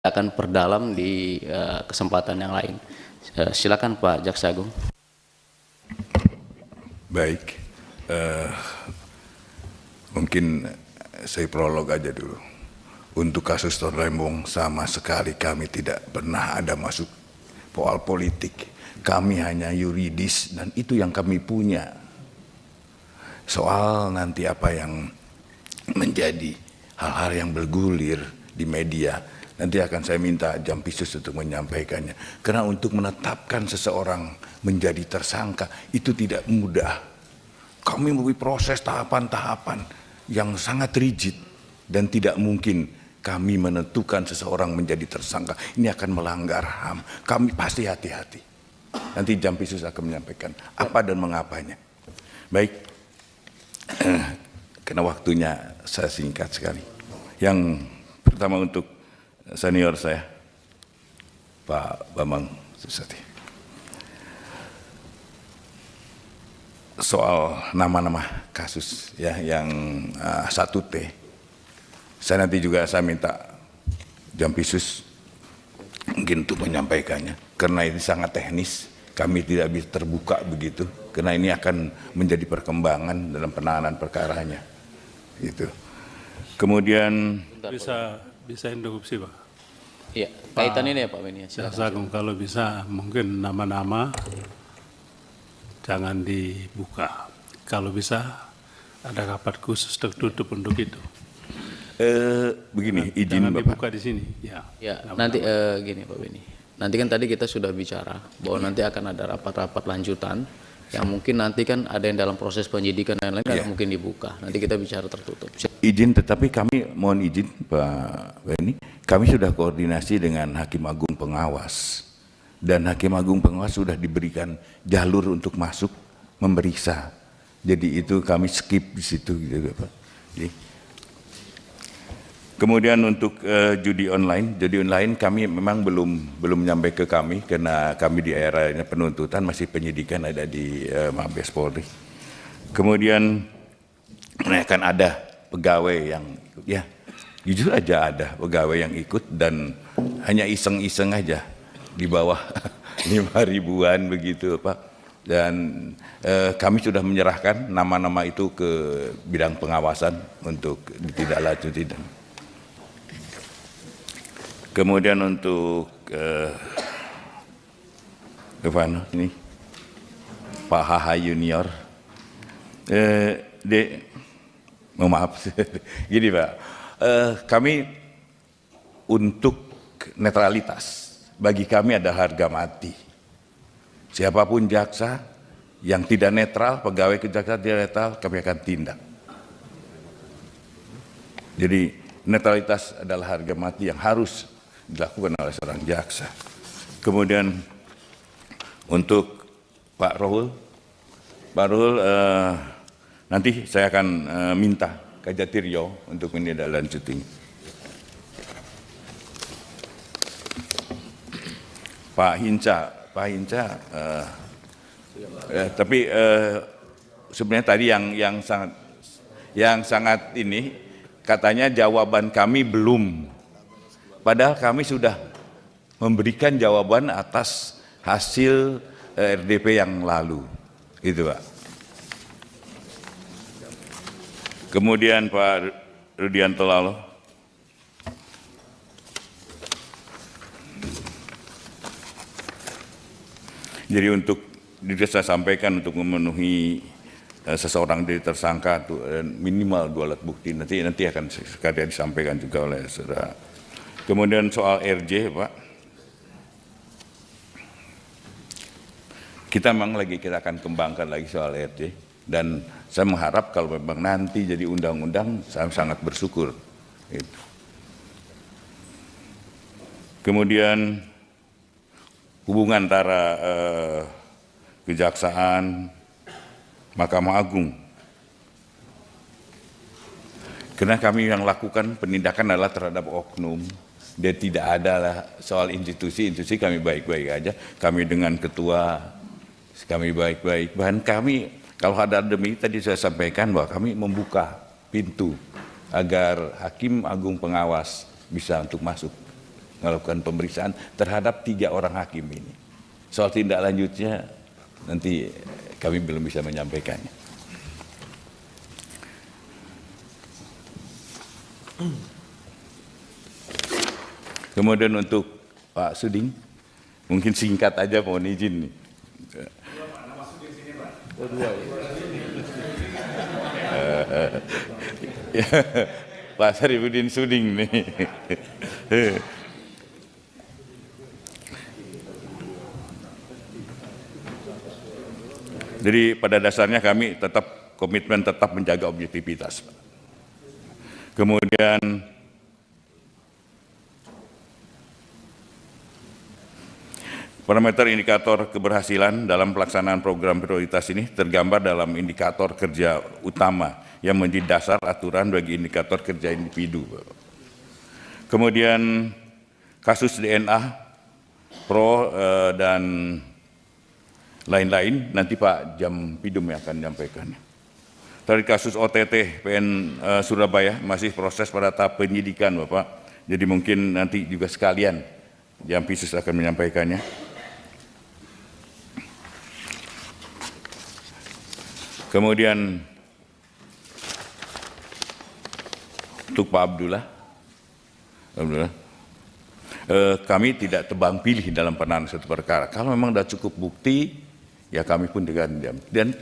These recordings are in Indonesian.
akan perdalam di kesempatan yang lain. Silakan Pak Jaksa Agung. Baik, mungkin saya prolog aja dulu. Untuk kasus Torrembong sama sekali kami tidak pernah ada masuk soal politik. Kami hanya yuridis dan itu yang kami punya. Soal nanti apa yang menjadi hal-hal yang bergulir di media, nanti akan saya minta Jampisus untuk menyampaikannya. Karena untuk menetapkan seseorang menjadi tersangka itu tidak mudah. Kami melalui proses tahapan-tahapan yang sangat rigid dan tidak mungkin kami menentukan seseorang menjadi tersangka. Ini akan melanggar HAM. Kami pasti hati-hati. Nanti Jampisus akan menyampaikan apa dan mengapanya. Baik, karena waktunya saya singkat sekali. Yang pertama untuk senior saya, Pak Bambang Susatyo. Soal nama-nama kasus ya yang 1T, saya nanti juga saya minta Jampisus mungkin untuk menyampaikannya, karena ini sangat teknis, kami tidak bisa terbuka begitu, karena ini akan menjadi perkembangan dalam penanganan perkaranya. Gitu. Kemudian bisa interupsi Pak. Iya, kaitan ini ya Pak Beni. Jaksa Agung, kalau bisa mungkin nama-nama jangan dibuka. Kalau bisa ada rapat khusus tertutup untuk itu. Begini, izin jangan Bapak. dibuka di sini. Ya, nanti gini Pak Beni. Nanti kan tadi kita sudah bicara bahwa nanti akan ada rapat-rapat lanjutan yang mungkin nanti kan ada yang dalam proses penyidikan dan lain-lain mungkin dibuka. Nanti kita bicara tertutup. Izin, tetapi kami mohon izin Pak Beni, kami sudah koordinasi dengan Hakim Agung Pengawas dan Hakim Agung Pengawas sudah diberikan jalur untuk masuk memeriksa. Jadi itu kami skip di situ gitu Pak. Jadi, kemudian untuk judi online kami memang belum nyampe ke kami karena kami di era penuntutan masih penyidikan ada di Mabes Polri. Kemudian akan ada pegawai yang ikut, ya jujur aja ada pegawai yang ikut dan hanya iseng-iseng aja di bawah 5.000-an begitu Pak. Dan kami sudah menyerahkan nama-nama itu ke bidang pengawasan untuk ditindaklanjuti. Kemudian untuk ini Pak HH Junior, maaf, gini Pak, kami untuk netralitas, bagi kami ada harga mati. Siapapun jaksa yang tidak netral, pegawai kejaksaan tidak netral, kami akan tindak. Jadi netralitas adalah harga mati yang harus dilakukan oleh seorang jaksa. Kemudian untuk Pak Rohul, nanti saya akan minta Kajatirio untuk menindaklanjuti. Pak Hinca, tapi sebenarnya tadi yang sangat ini katanya jawaban kami belum, padahal kami sudah memberikan jawaban atas hasil RDP yang lalu, itu Pak. Kemudian Pak Rudianto Lalo, jadi untuk saya sampaikan untuk memenuhi seseorang jadi tersangka minimal 2 alat bukti, nanti akan sekalian disampaikan juga oleh saudara. Kemudian soal RJ Pak, kita akan kembangkan lagi soal RJ dan saya mengharap kalau memang nanti jadi undang-undang, saya sangat bersyukur. Kemudian hubungan antara Kejaksaan, Mahkamah Agung. Karena kami yang lakukan penindakan adalah terhadap oknum. Dia tidak ada lah soal institusi kami baik-baik aja. Kami dengan ketua, kami baik-baik. Bahkan kami kalau ada demi tadi saya sampaikan bahwa kami membuka pintu agar Hakim Agung Pengawas bisa untuk masuk melakukan pemeriksaan terhadap 3 orang hakim ini. Soal tindak lanjutnya nanti kami belum bisa menyampaikannya. Kemudian untuk Pak Suding, mungkin singkat aja mohon izin nih. Pak Sarifudin Suding nih. Jadi pada dasarnya kami tetap komitmen tetap menjaga objektivitas. Kemudian parameter indikator keberhasilan dalam pelaksanaan program prioritas ini tergambar dalam indikator kerja utama yang menjadi dasar aturan bagi indikator kerja individu. Kemudian kasus DNA, Pro dan lain-lain nanti Pak Jampidum yang akan menyampaikan. Dari kasus OTT PN Surabaya masih proses pada tahap penyidikan Bapak. Jadi mungkin nanti juga sekalian Jampisus akan menyampaikannya. Kemudian untuk Pak Abdullah, kami tidak tebang pilih dalam penanganan suatu perkara. Kalau memang sudah cukup bukti, ya kami pun dengan diam. Dan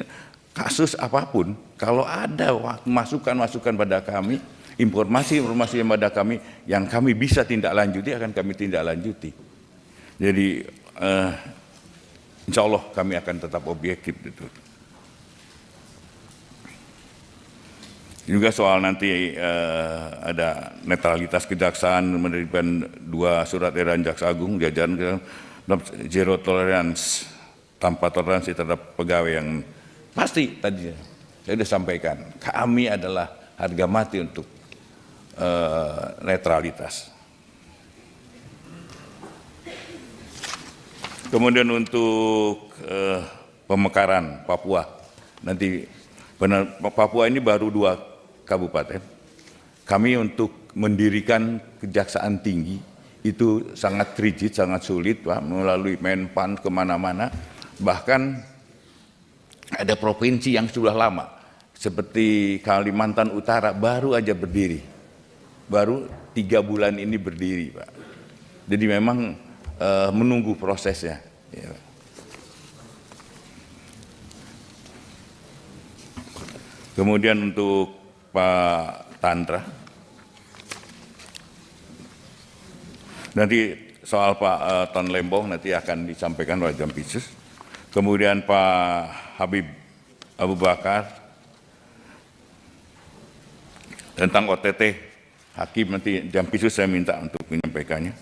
kasus apapun, kalau ada masukan-masukan pada kami, informasi-informasi yang pada kami, yang kami bisa tindak lanjuti, akan kami tindak lanjuti. Jadi, insya Allah kami akan tetap objektif. Juga soal nanti ada netralitas kejaksaan menerbitkan 2 surat edaran Jaksa Agung jajaran zero tolerance, tanpa toleransi terhadap pegawai yang pasti tadi saya sudah sampaikan. Kami adalah harga mati untuk netralitas. Kemudian untuk pemekaran Papua, nanti Papua ini baru 2 kabupaten. Kami untuk mendirikan kejaksaan tinggi itu sangat rigid, sangat sulit Pak, melalui Menpan kemana-mana. Bahkan ada provinsi yang sudah lama, seperti Kalimantan Utara baru aja berdiri. Baru 3 bulan ini berdiri Pak. Jadi memang menunggu prosesnya. Ya. Kemudian untuk Pak Tandra, nanti soal Pak Ton Lembong nanti akan disampaikan oleh Jampisus. Kemudian Pak Habib Abu Bakar tentang OTT Hakim, nanti Jampisus saya minta untuk menyampaikannya.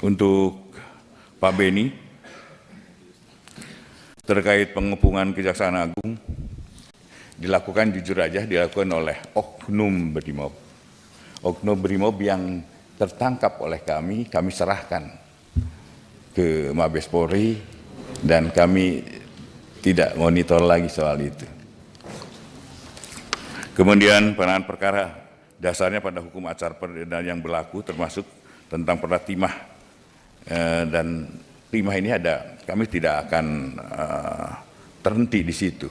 Untuk Pak Beni, terkait pengepungan Kejaksaan Agung, dilakukan jujur aja, dilakukan oleh Oknum Brimob. Oknum Brimob yang tertangkap oleh kami serahkan ke Mabes Polri, dan kami tidak monitor lagi soal itu. Kemudian penanganan perkara dasarnya pada hukum acara perdana yang berlaku, termasuk tentang perda timah. Dan timah ini ada, kami tidak akan terhenti di situ.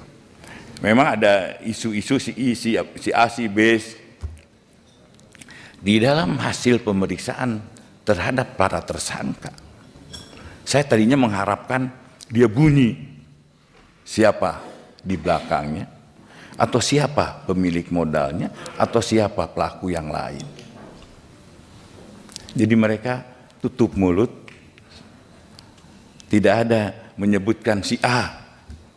Memang ada isu-isu si A, si B. Di dalam hasil pemeriksaan terhadap para tersangka, saya tadinya mengharapkan dia bunyi siapa di belakangnya, atau siapa pemilik modalnya, atau siapa pelaku yang lain. Jadi mereka tutup mulut, tidak ada menyebutkan si A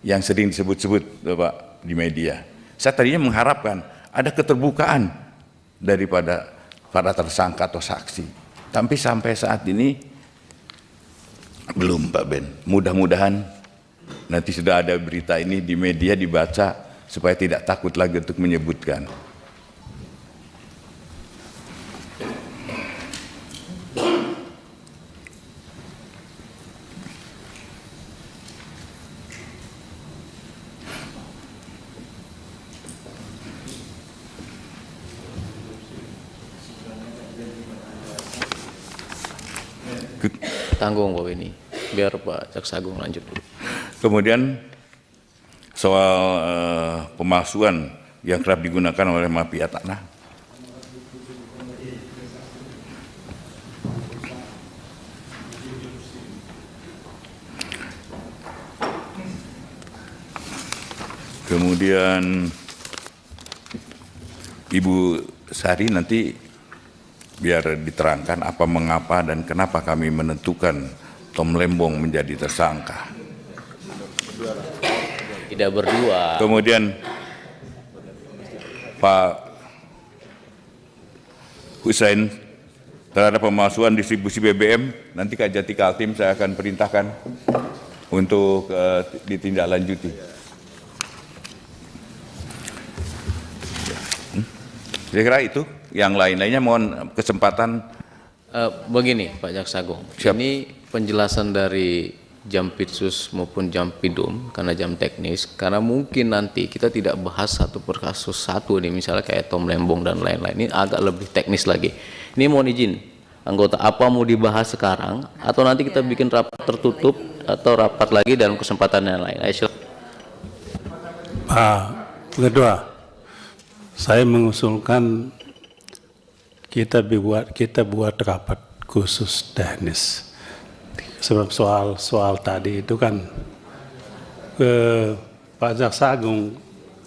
yang sering disebut-sebut Bapak di media. Saya tadinya mengharapkan ada keterbukaan daripada para tersangka atau saksi. Tapi sampai saat ini belum Pak Ben. Mudah-mudahan nanti sudah ada berita ini di media dibaca supaya tidak takut lagi untuk menyebutkan. tanggung Pak Beni. Biar Pak Jaksa Agung lanjut dulu. Kemudian soal pemalsuan yang kerap digunakan oleh mafia tanah. Kemudian Ibu Sari nanti biar diterangkan apa mengapa dan kenapa kami menentukan Tom Lembong menjadi tersangka. Tidak berdua. Kemudian Pak Hussein terhadap pemalsuan distribusi BBM, nanti Kak Jati Kaltim saya akan perintahkan untuk ditindaklanjuti. Saya kira itu, yang lain-lainnya mohon kesempatan. Begini Pak Jaksa Agung, Siap. ini penjelasan dari Jampitsus maupun Jampidum karena jam teknis, karena mungkin nanti kita tidak bahas satu per kasus satu nih, misalnya kayak Tom Lembong dan lain-lain, ini agak lebih teknis lagi. Ini mohon izin, anggota apa mau dibahas sekarang, atau nanti kita bikin rapat tertutup, atau rapat lagi dalam kesempatan yang lain. Ayo silakan. Kedua, saya mengusulkan kita buat rapat khusus teknis. Sebab soal tadi itu kan Pak Jaksa Agung,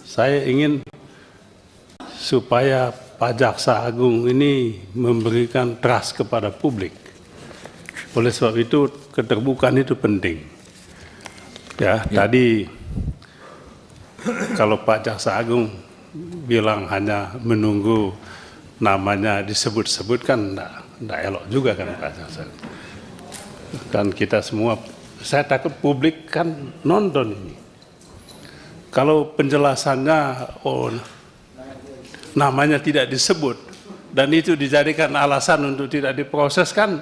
saya ingin supaya Pak Jaksa Agung ini memberikan trust kepada publik. Oleh sebab itu keterbukaan itu penting. Ya. Tadi kalau Pak Jaksa Agung bilang hanya menunggu namanya disebut-sebut kan enggak elok juga kan Pak Jaksa. Dan kita semua, saya takut publik kan nonton ini. Kalau penjelasannya namanya tidak disebut dan itu dijadikan alasan untuk tidak diproses kan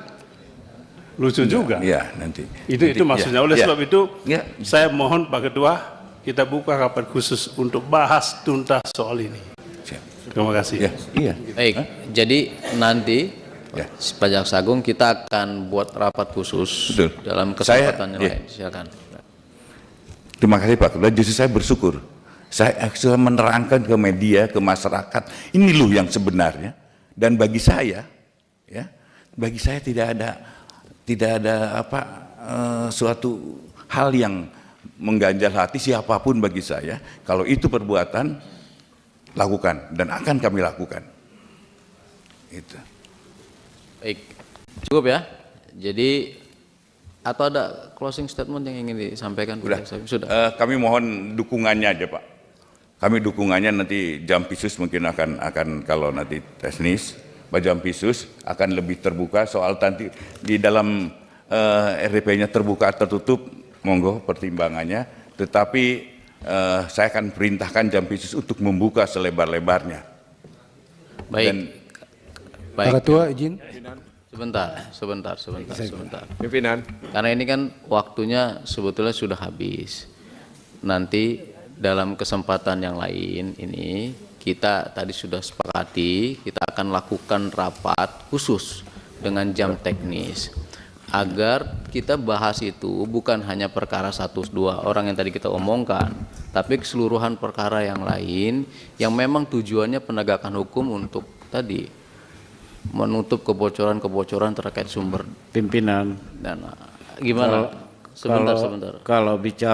lucu juga. Ya, nanti. Itu maksudnya. Oleh sebab itu Ya. saya mohon Pak Ketua kita buka rapat khusus untuk bahas tuntas soal ini. Siap. Terima kasih. Ya, iya. Baik, jadi nanti Ya. Pak Jaksa Agung kita akan buat rapat khusus. Betul. Dalam kesempatan yang Iya. lain. Silakan. Terima kasih Pak Ketua, justru saya bersyukur. Saya sudah menerangkan ke media, ke masyarakat, ini loh yang sebenarnya. Dan bagi saya, ya, bagi saya tidak ada suatu hal yang mengganjal hati siapapun bagi saya. Kalau itu perbuatan, lakukan dan akan kami lakukan. Itu. Baik, cukup ya. Jadi atau ada closing statement yang ingin disampaikan? Sudah. Sudah. Kami mohon dukungannya aja Pak. Kami dukungannya nanti Jampitsus mungkin akan kalau nanti teknis, Pak Jampitsus akan lebih terbuka soal nanti di dalam RDP-nya terbuka tertutup, monggo pertimbangannya. Tetapi saya akan perintahkan Jampitsus untuk membuka selebar-lebarnya. Baik. Pak Ketua izin. Sebentar. Pimpinan. Karena ini kan waktunya sebetulnya sudah habis. Nanti dalam kesempatan yang lain ini kita tadi sudah sepakati kita akan lakukan rapat khusus dengan jam teknis agar kita bahas itu bukan hanya perkara 1-2 orang yang tadi kita omongkan, tapi keseluruhan perkara yang lain yang memang tujuannya penegakan hukum untuk tadi menutup kebocoran-kebocoran terkait sumber Pimpinan, dana. Gimana? Sebentar. kalau bicara